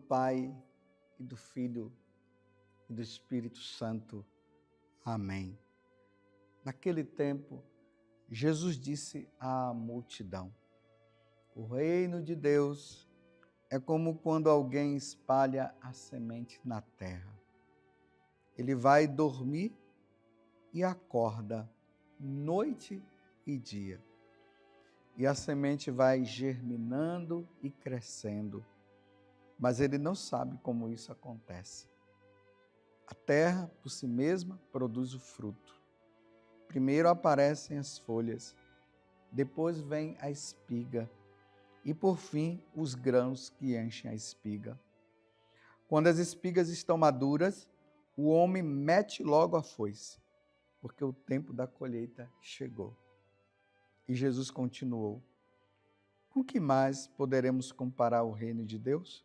Pai, e do Filho, e do Espírito Santo. Amém. Naquele tempo, Jesus disse à multidão: o reino de Deus é como quando alguém espalha a semente na terra. Ele vai dormir e acorda noite e dia. E a semente vai germinando e crescendo, mas ele não sabe como isso acontece. A terra, por si mesma, produz o fruto. Primeiro aparecem as folhas, depois vem a espiga e, por fim, os grãos que enchem a espiga. Quando as espigas estão maduras, o homem mete logo a foice, porque o tempo da colheita chegou. E Jesus continuou: com que mais poderemos comparar o reino de Deus?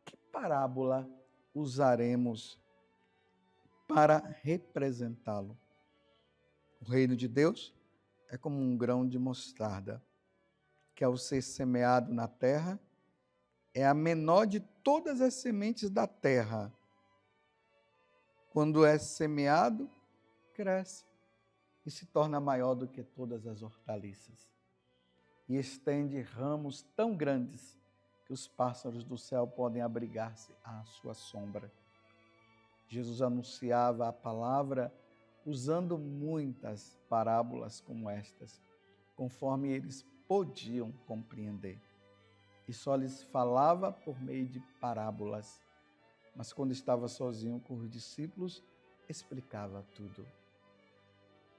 Que parábola usaremos para representá-lo? O reino de Deus é como um grão de mostarda, que ao ser semeado na terra, é a menor de todas as sementes da terra. Quando é semeado, cresce e se torna maior do que todas as hortaliças. E estende ramos tão grandes que os pássaros do céu podem abrigar-se à sua sombra. Jesus anunciava a palavra usando muitas parábolas como estas, conforme eles podiam compreender. E só lhes falava por meio de parábolas, mas quando estava sozinho com os discípulos, explicava tudo.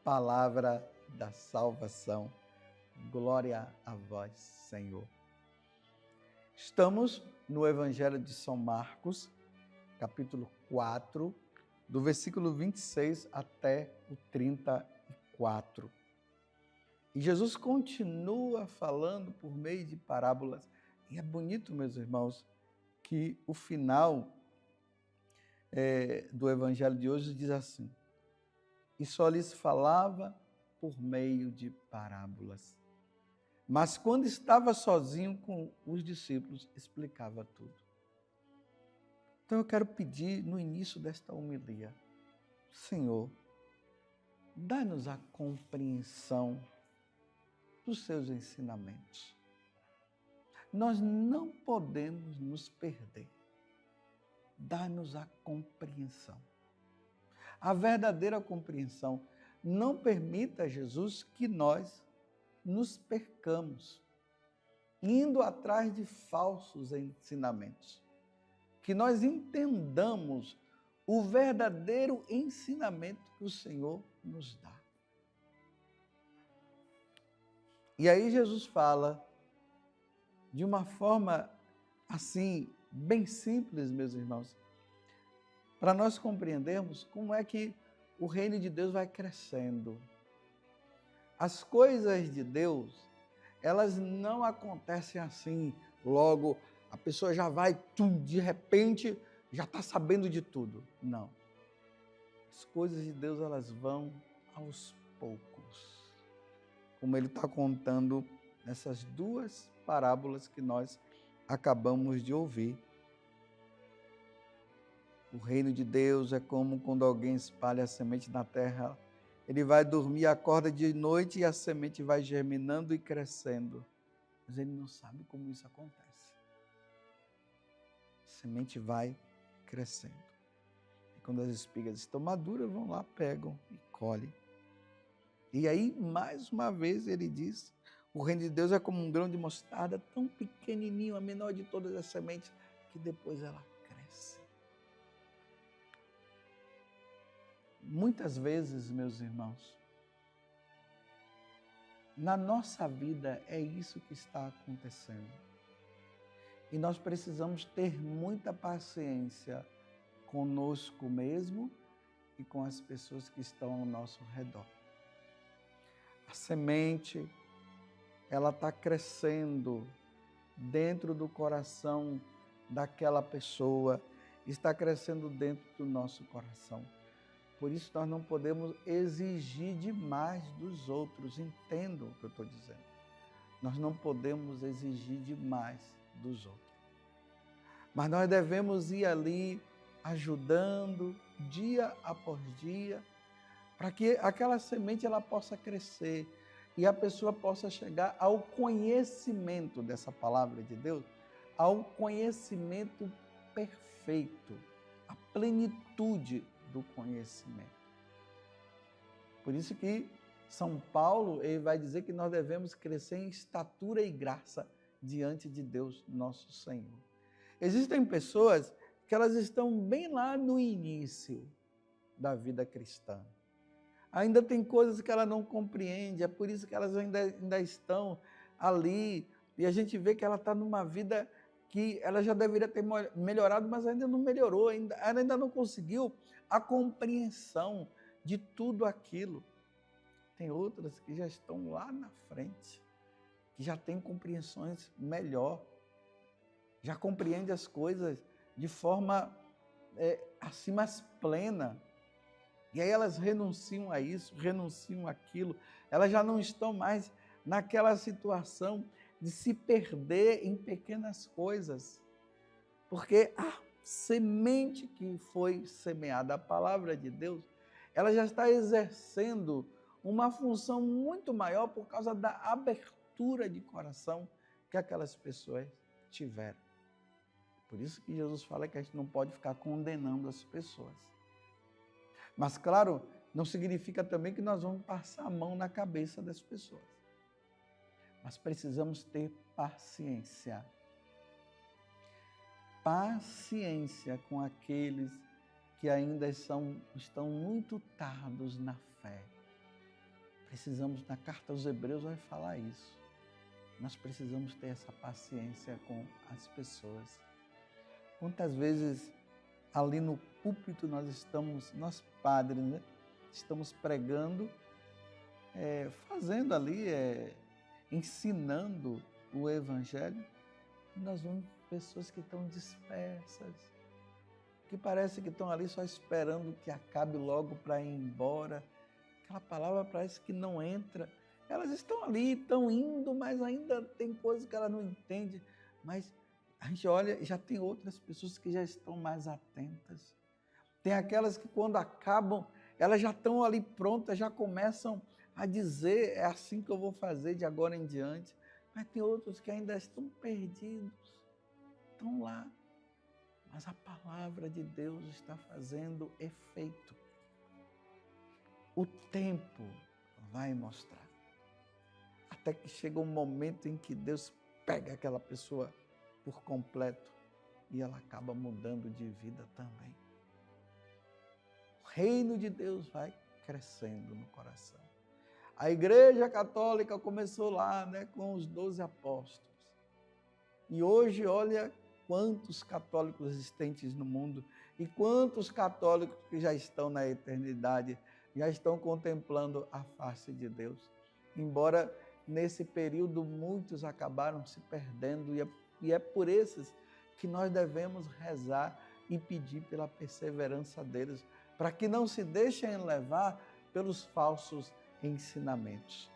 Palavra da salvação. Glória a vós, Senhor. Estamos no Evangelho de São Marcos, capítulo 4, do versículo 26 até o 34. E Jesus continua falando por meio de parábolas. E é bonito, meus irmãos, que o final do Evangelho de hoje diz assim: e só lhes falava por meio de parábolas. Mas quando estava sozinho com os discípulos, explicava tudo. Então eu quero pedir no início desta homilia: Senhor, dá-nos a compreensão dos seus ensinamentos. Nós não podemos nos perder. Dá-nos a compreensão. A verdadeira compreensão. Não permita, Jesus, que nós nos percamos, indo atrás de falsos ensinamentos. Que nós entendamos o verdadeiro ensinamento que o Senhor nos dá. E aí Jesus fala de uma forma assim, bem simples, meus irmãos, para nós compreendermos como é que o reino de Deus vai crescendo. As coisas de Deus, elas não acontecem assim, logo a pessoa já vai, de repente, já está sabendo de tudo. Não. As coisas de Deus, elas vão aos poucos. Como ele está contando nessas duas parábolas que nós acabamos de ouvir. O reino de Deus é como quando alguém espalha a semente na terra. Ele vai dormir, acorda de noite e a semente vai germinando e crescendo. Mas ele não sabe como isso acontece. A semente vai crescendo. E quando as espigas estão maduras, vão lá, pegam e colhem. E aí, mais uma vez, ele diz: o reino de Deus é como um grão de mostarda, tão pequenininho, a menor de todas as sementes, que depois ela cresce. Muitas vezes, meus irmãos, na nossa vida é isso que está acontecendo. E nós precisamos ter muita paciência conosco mesmo e com as pessoas que estão ao nosso redor. A semente, ela está crescendo dentro do coração daquela pessoa, está crescendo dentro do nosso coração. Por isso nós não podemos exigir demais dos outros. Entendam o que eu estou dizendo. Nós não podemos exigir demais dos outros. Mas nós devemos ir ali ajudando dia após dia, para que aquela semente ela possa crescer e a pessoa possa chegar ao conhecimento dessa palavra de Deus, ao conhecimento perfeito, a plenitude do conhecimento. Por isso que São Paulo ele vai dizer que nós devemos crescer em estatura e graça diante de Deus, nosso Senhor. Existem pessoas que elas estão bem lá no início da vida cristã. Ainda tem coisas que ela não compreende, é por isso que elas ainda estão ali. E a gente vê que ela está numa vida que ela já deveria ter melhorado, mas ainda não melhorou, ela ainda não conseguiu a compreensão de tudo aquilo. Tem outras que já estão lá na frente, que já têm compreensões melhor, já compreende as coisas de forma assim mais plena. E aí elas renunciam a isso, renunciam àquilo. Elas já não estão mais naquela situação de se perder em pequenas coisas. Porque a semente que foi semeada, a palavra de Deus, ela já está exercendo uma função muito maior por causa da abertura de coração que aquelas pessoas tiveram. Por isso que Jesus fala que a gente não pode ficar condenando as pessoas. Mas, claro, não significa também que nós vamos passar a mão na cabeça das pessoas. Mas precisamos ter paciência. Paciência com aqueles que ainda estão muito tardos na fé. Precisamos, na carta aos Hebreus vai falar isso. Nós precisamos ter essa paciência com as pessoas. Quantas vezes ali no púlpito nós padres, né, estamos pregando, fazendo ali, ensinando o Evangelho, e nós vemos pessoas que estão dispersas, que parece que estão ali só esperando que acabe logo para ir embora. Aquela palavra parece que não entra. Elas estão ali, estão indo, mas ainda tem coisas que elas não entendem. Mas a gente olha e já tem outras pessoas que já estão mais atentas. Tem aquelas que quando acabam, elas já estão ali prontas, já começam a dizer, é assim que eu vou fazer de agora em diante. Mas tem outros que ainda estão perdidos, estão lá. Mas a palavra de Deus está fazendo efeito. O tempo vai mostrar. Até que chega um momento em que Deus pega aquela pessoa por completo e ela acaba mudando de vida também. O reino de Deus vai crescendo no coração. A Igreja Católica começou lá, né, com os 12 apóstolos. E hoje, olha quantos católicos existentes no mundo e quantos católicos que já estão na eternidade, já estão contemplando a face de Deus. Embora nesse período muitos acabaram se perdendo e é por esses que nós devemos rezar e pedir pela perseverança deles, para que não se deixem levar pelos falsos ensinamentos.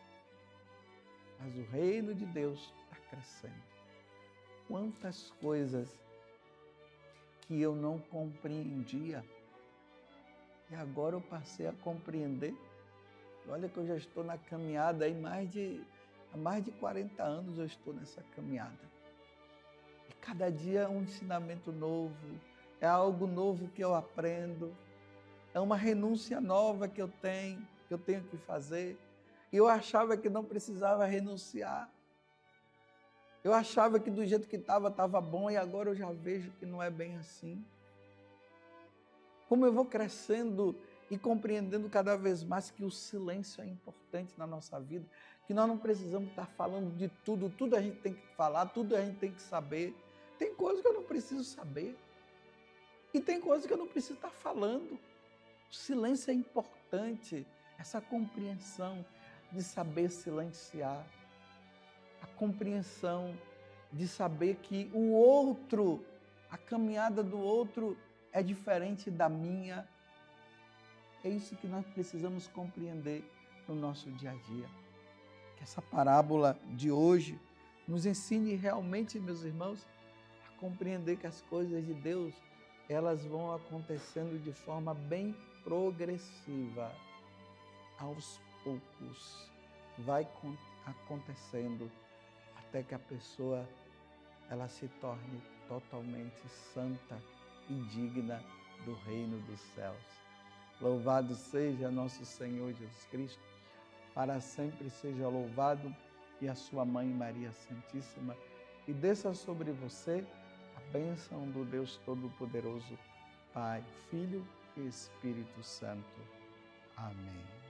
Mas o reino de Deus está crescendo. Quantas coisas que eu não compreendia e agora eu passei a compreender. Olha que eu já estou na caminhada há mais de 40 anos eu estou nessa caminhada. E cada dia é um ensinamento novo, é algo novo que eu aprendo, é uma renúncia nova que eu tenho que fazer. E eu achava que não precisava renunciar. Eu achava que do jeito que estava bom e agora eu já vejo que não é bem assim. Como eu vou crescendo e compreendendo cada vez mais que o silêncio é importante na nossa vida, que nós não precisamos estar falando de tudo, tudo a gente tem que falar, tudo a gente tem que saber. Tem coisas que eu não preciso saber e tem coisas que eu não preciso estar falando. O silêncio é importante, essa compreensão de saber silenciar, a compreensão de saber que o outro, a caminhada do outro é diferente da minha. É isso que nós precisamos compreender no nosso dia a dia. Que essa parábola de hoje nos ensine realmente, meus irmãos, a compreender que as coisas de Deus, elas vão acontecendo de forma bem progressiva. Aos poucos vai acontecendo até que a pessoa ela se torne totalmente santa e digna do reino dos céus. Louvado seja nosso Senhor Jesus Cristo, para sempre seja louvado, e a sua mãe Maria Santíssima, e desça sobre você a bênção do Deus Todo-Poderoso, Pai, Filho e Espírito Santo. Amém.